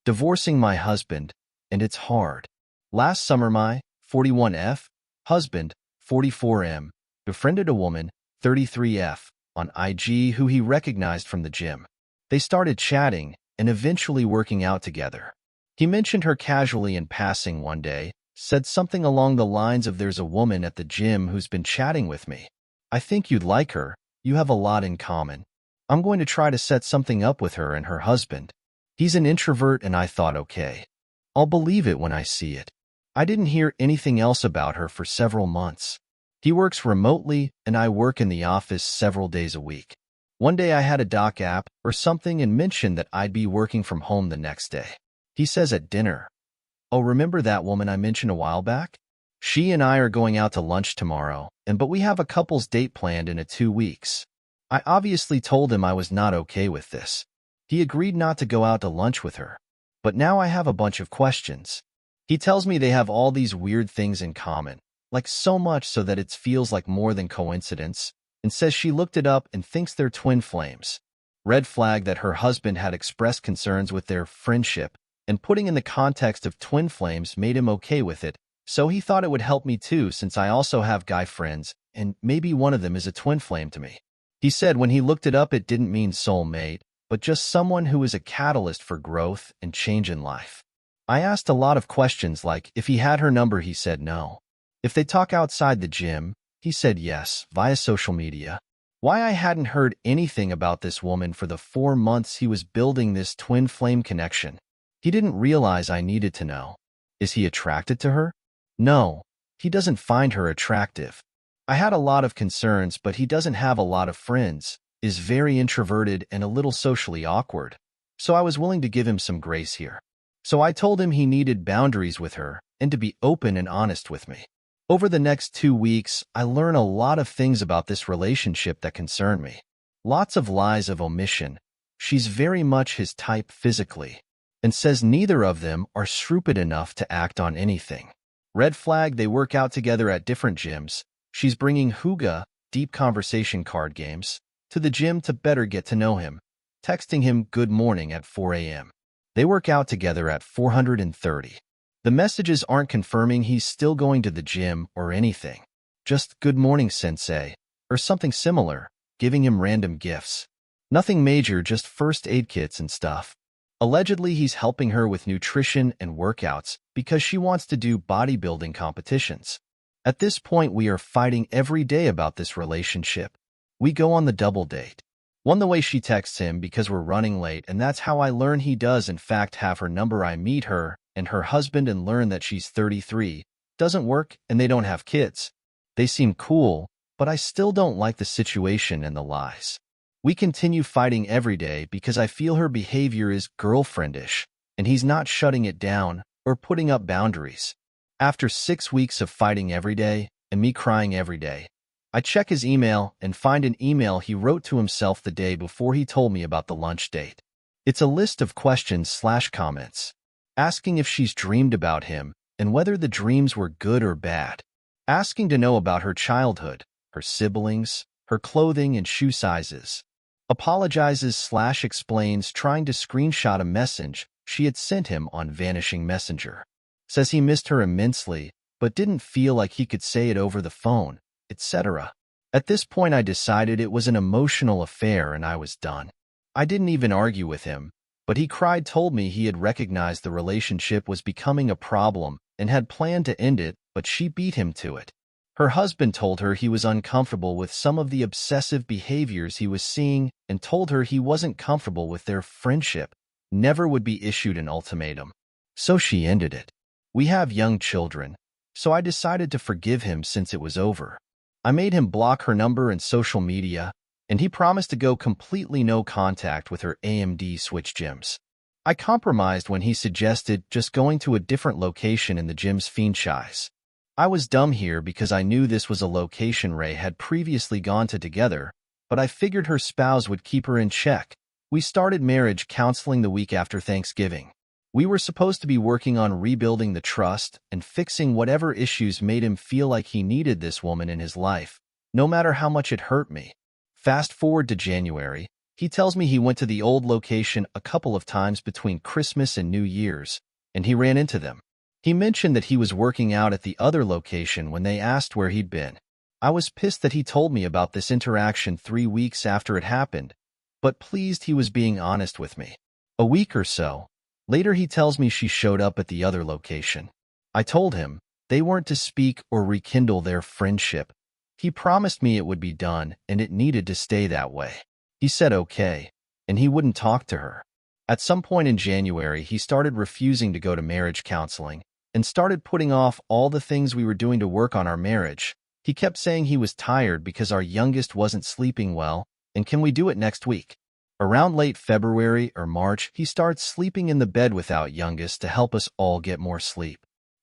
Divorcing my husband, and it's hard. Last summer my 41F husband, 44M, befriended a woman, 33F, on IG who he recognized from the gym. They started chatting and eventually working out together. He mentioned her casually in passing one day, said something along the lines of "There's a woman at the gym who's been chatting with me. I think you'd like her. You have a lot in common. I'm going to try to set something up with her and her husband." He's an introvert, and I thought, okay, I'll believe it when I see it. I didn't hear anything else about her for several months. He works remotely, and I work in the office several days a week. One day I had a doc app or something and mentioned that I'd be working from home the next day. He says at dinner, "Oh, remember that woman I mentioned a while back? She and I are going out to lunch tomorrow, but we have a couple's date planned in 2 weeks." I obviously told him I was not okay with this. He agreed not to go out to lunch with her. But now I have a bunch of questions. He tells me they have all these weird things in common, like so much so that it feels like more than coincidence, and says she looked it up and thinks they're twin flames. Red flag that her husband had expressed concerns with their friendship, and putting in the context of twin flames made him okay with it, so he thought it would help me too since I also have guy friends, and maybe one of them is a twin flame to me. He said when he looked it up it didn't mean soulmate, but just someone who is a catalyst for growth and change in life. I asked a lot of questions like if he had her number, he said no. If they talk outside the gym, he said yes, via social media. Why I hadn't heard anything about this woman for the 4 months he was building this twin flame connection. He didn't realize I needed to know. Is he attracted to her? No, he doesn't find her attractive. I had a lot of concerns, but he doesn't have a lot of friends, is very introverted and a little socially awkward, so I was willing to give him some grace here. So I told him he needed boundaries with her and to be open and honest with me. Over the next 2 weeks, I learned a lot of things about this relationship that concern me. Lots of lies of omission. She's very much his type physically, and says neither of them are stupid enough to act on anything. Red flag, they work out together at different gyms. She's bringing hygge, deep conversation card games, to the gym to better get to know him, texting him good morning at 4 a.m. They work out together at 430. The messages aren't confirming he's still going to the gym or anything. Just good morning, sensei, or something similar, giving him random gifts. Nothing major, just first aid kits and stuff. Allegedly, he's helping her with nutrition and workouts because she wants to do bodybuilding competitions. At this point, we are fighting every day about this relationship. We go on the double date. One, the way she texts him because we're running late, and that's how I learn he does in fact have her number. I meet her and her husband and learn that she's 33, doesn't work, and they don't have kids. They seem cool, but I still don't like the situation and the lies. We continue fighting every day because I feel her behavior is girlfriendish, and he's not shutting it down or putting up boundaries. After 6 weeks of fighting every day and me crying every day, I check his email and find an email he wrote to himself the day before he told me about the lunch date. It's a list of questions/comments, asking if she's dreamed about him and whether the dreams were good or bad, asking to know about her childhood, her siblings, her clothing and shoe sizes, apologizes/explains trying to screenshot a message she had sent him on Vanishing Messenger, says he missed her immensely but didn't feel like he could say it over the phone, etc. At this point, I decided it was an emotional affair and I was done. I didn't even argue with him, but he cried, told me he had recognized the relationship was becoming a problem and had planned to end it, but she beat him to it. Her husband told her he was uncomfortable with some of the obsessive behaviors he was seeing and told her he wasn't comfortable with their friendship, never would be issued an ultimatum. So she ended it. We have young children, so I decided to forgive him since it was over. I made him block her number and social media, and he promised to go completely no contact with her AMD Switch gyms. I compromised when he suggested just going to a different location in the gym's franchise. I was dumb here because I knew this was a location Ray had previously gone to together, but I figured her spouse would keep her in check. We started marriage counseling the week after Thanksgiving. We were supposed to be working on rebuilding the trust and fixing whatever issues made him feel like he needed this woman in his life, no matter how much it hurt me. Fast forward to January, He tells me he went to the old location a couple of times between Christmas and New Year's, and he ran into them. He mentioned that he was working out at the other location when they asked where he'd been. I was pissed that he told me about this interaction 3 weeks after it happened, but pleased he was being honest with me. A week or so later, he tells me she showed up at the other location. I told him they weren't to speak or rekindle their friendship. He promised me it would be done and it needed to stay that way. He said okay, and he wouldn't talk to her. At some point in January, he started refusing to go to marriage counseling and started putting off all the things we were doing to work on our marriage. He kept saying he was tired because our youngest wasn't sleeping well, and can we do it next week? Around late February or March, he starts sleeping in the bed without youngest to help us all get more sleep.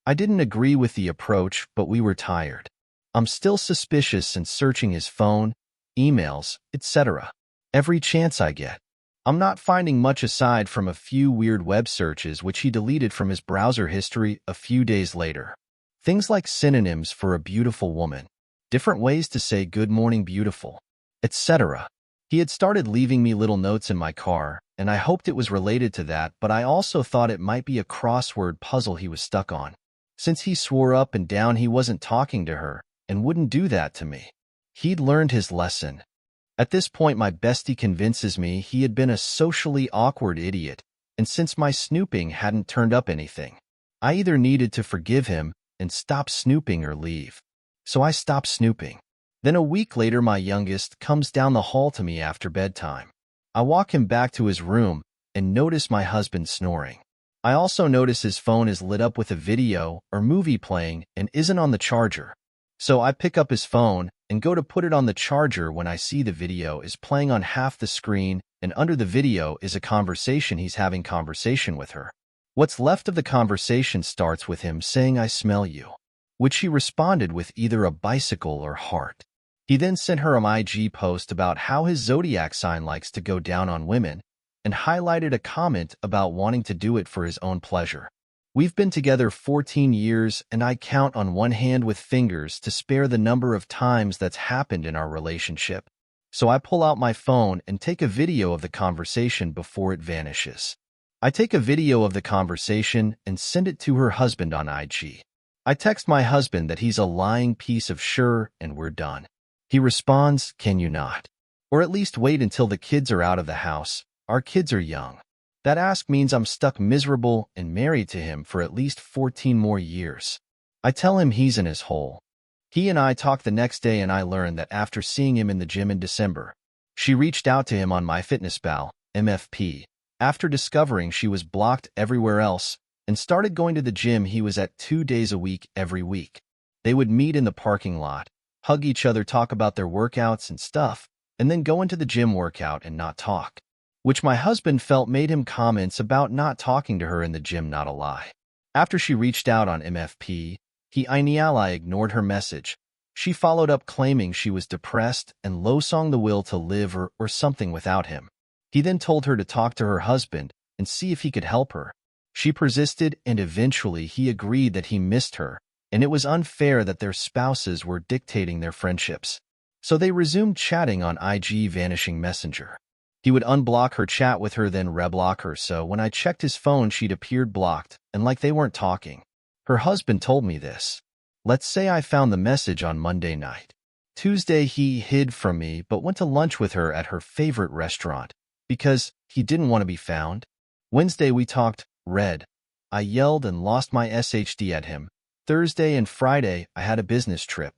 I didn't agree with the approach, but we were tired. I'm still suspicious and searching his phone, emails, etc. every chance I get. I'm not finding much aside from a few weird web searches which he deleted from his browser history a few days later. Things like synonyms for a beautiful woman, different ways to say good morning beautiful, etc. He had started leaving me little notes in my car, and I hoped it was related to that, but I also thought it might be a crossword puzzle he was stuck on, since he swore up and down he wasn't talking to her and wouldn't do that to me. He'd learned his lesson. At this point, my bestie convinces me he had been a socially awkward idiot, and since my snooping hadn't turned up anything, I either needed to forgive him and stop snooping or leave. So I stopped snooping. Then a week later, my youngest comes down the hall to me after bedtime. I walk him back to his room and notice my husband snoring. I also notice his phone is lit up with a video or movie playing and isn't on the charger. So I pick up his phone and go to put it on the charger when I see the video is playing on half the screen, and under the video is a conversation he's having with her. What's left of the conversation starts with him saying, "I smell you," which she responded with either a bicycle or heart. He then sent her an IG post about how his zodiac sign likes to go down on women and highlighted a comment about wanting to do it for his own pleasure. We've been together 14 years, and I count on one hand with fingers to spare the number of times that's happened in our relationship. So I pull out my phone and take a video of the conversation before it vanishes. I take a video of the conversation and send it to her husband on IG. I text my husband that he's a lying piece of sure and we're done. He responds, "Can you not? Or at least wait until the kids are out of the house. Our kids are young." That ask means I'm stuck miserable and married to him for at least 14 more years. I tell him he's in his hole. He and I talk the next day, and I learn that after seeing him in the gym in December, she reached out to him on MyFitnessPal, MFP, after discovering she was blocked everywhere else, and started going to the gym he was at 2 days a week every week. They would meet in the parking lot, hug each other, talk about their workouts and stuff, and then go into the gym workout and not talk, which my husband felt made him comments about not talking to her in the gym not a lie. After she reached out on MFP, I ignored her message. She followed up claiming she was depressed and low-song the will to live or something without him. He then told her to talk to her husband and see if he could help her. She persisted, and eventually he agreed that he missed her, and it was unfair that their spouses were dictating their friendships. So they resumed chatting on IG Vanishing Messenger. He would unblock her, chat with her, then reblock her, so when I checked his phone she'd appeared blocked, and like they weren't talking. Her husband told me this. Let's say I found the message on Monday night. Tuesday he hid from me but went to lunch with her at her favorite restaurant because he didn't want to be found. Wednesday we talked, read. I yelled and lost my SHD at him. Thursday and Friday I had a business trip.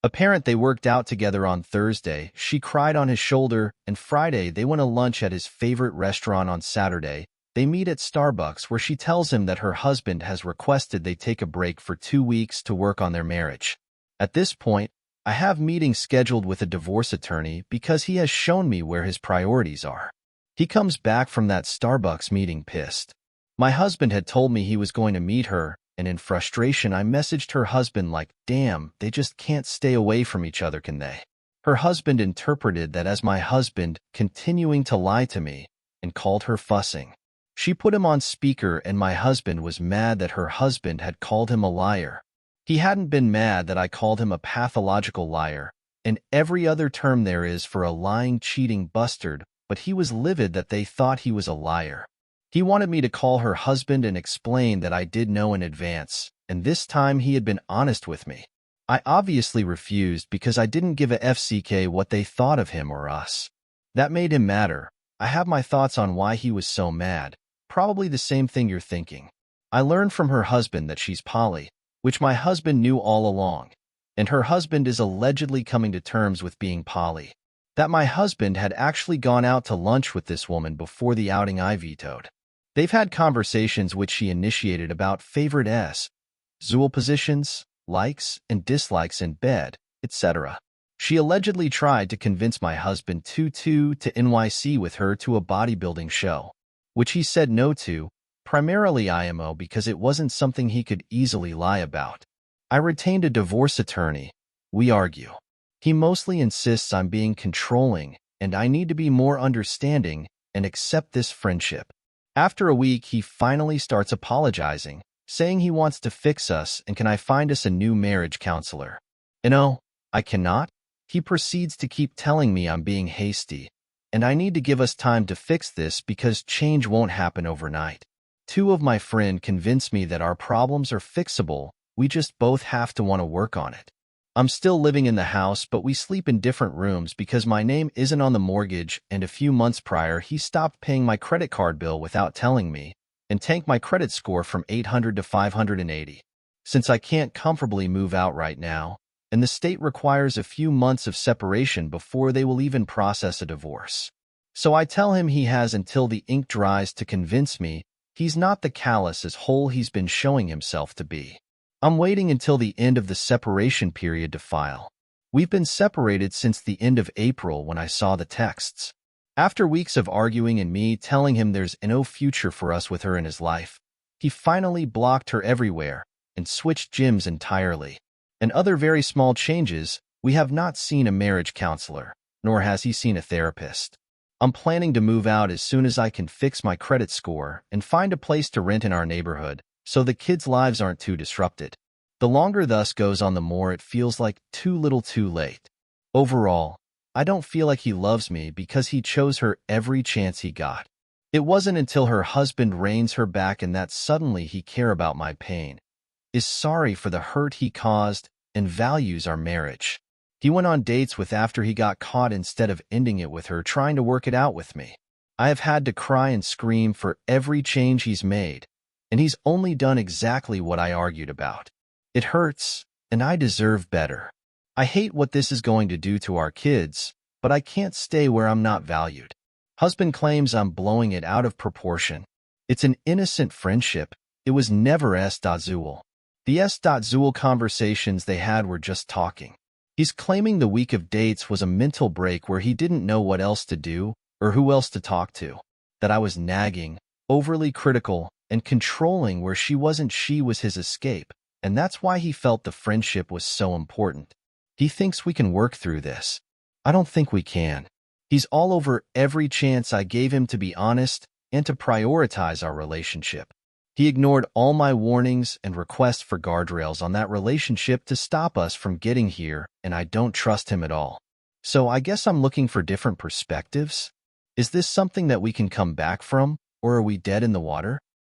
Apparent they worked out together on Thursday. She cried on his shoulder, and Friday they went to lunch at his favorite restaurant. On Saturday, they meet at Starbucks where she tells him that her husband has requested they take a break for 2 weeks to work on their marriage. At this point, I have meetings scheduled with a divorce attorney because he has shown me where his priorities are. He comes back from that Starbucks meeting pissed. My husband had told me he was going to meet her, and in frustration I messaged her husband like, "Damn, they just can't stay away from each other, can they?" Her husband interpreted that as my husband continuing to lie to me and called her fussing. She put him on speaker, and my husband was mad that her husband had called him a liar. He hadn't been mad that I called him a pathological liar, and every other term there is for a lying, cheating bastard but he was livid that they thought he was a liar. He wanted me to call her husband and explain that I did know in advance, and this time he had been honest with me. I obviously refused because I didn't give a FCK what they thought of him or us. That made him madder. I have my thoughts on why he was so mad. Probably the same thing you're thinking. I learned from her husband that she's poly, which my husband knew all along, and her husband is allegedly coming to terms with being poly. That my husband had actually gone out to lunch with this woman before the outing I vetoed. They've had conversations which she initiated about favorite Zool positions, likes and dislikes in bed, etc. She allegedly tried to convince my husband to NYC with her to a bodybuilding show, which he said no to, primarily IMO because it wasn't something he could easily lie about. I retained a divorce attorney. We argue. He mostly insists I'm being controlling, and I need to be more understanding and accept this friendship. After a week, he finally starts apologizing, saying he wants to fix us and can I find us a new marriage counselor. No, I cannot. He proceeds to keep telling me I'm being hasty, and I need to give us time to fix this because change won't happen overnight. Two of my friends convinced me that our problems are fixable, we just both have to want to work on it. I'm still living in the house, but we sleep in different rooms because my name isn't on the mortgage, and a few months prior he stopped paying my credit card bill without telling me, and tanked my credit score from 800 to 580. Since I can't comfortably move out right now, and the state requires a few months of separation before they will even process a divorce. So I tell him he has until the ink dries to convince me he's not the callous as whole he's been showing himself to be. I'm waiting until the end of the separation period to file. We've been separated since the end of April when I saw the texts. After weeks of arguing and me telling him there's no future for us with her in his life, he finally blocked her everywhere and switched gyms entirely. And other very small changes, we have not seen a marriage counselor, nor has he seen a therapist. I'm planning to move out as soon as I can fix my credit score and find a place to rent in our neighborhood so the kids' lives aren't too disrupted. The longer thus goes on, the more it feels like too little too late. Overall, I don't feel like he loves me because he chose her every chance he got. It wasn't until her husband reins her back and that suddenly he cares about my pain, is sorry for the hurt he caused, and values our marriage. He went on dates with after he got caught instead of ending it with her trying to work it out with me. I have had to cry and scream for every change he's made, and he's only done exactly what I argued about. It hurts, and I deserve better. I hate what this is going to do to our kids, but I can't stay where I'm not valued. Husband claims I'm blowing it out of proportion. It's an innocent friendship. It was never S.Zool. The S.Zool conversations they had were just talking. He's claiming the week of dates was a mental break where he didn't know what else to do or who else to talk to. That I was nagging, overly critical, and controlling where she wasn't. She was his escape, and that's why he felt the friendship was so important. He thinks we can work through this. I don't think we can. He's all over every chance I gave him to be honest and to prioritize our relationship. He ignored all my warnings and requests for guardrails on that relationship to stop us from getting here, and I don't trust him at all. So I guess I'm looking for different perspectives. Is this something that we can come back from, or are we dead in the water?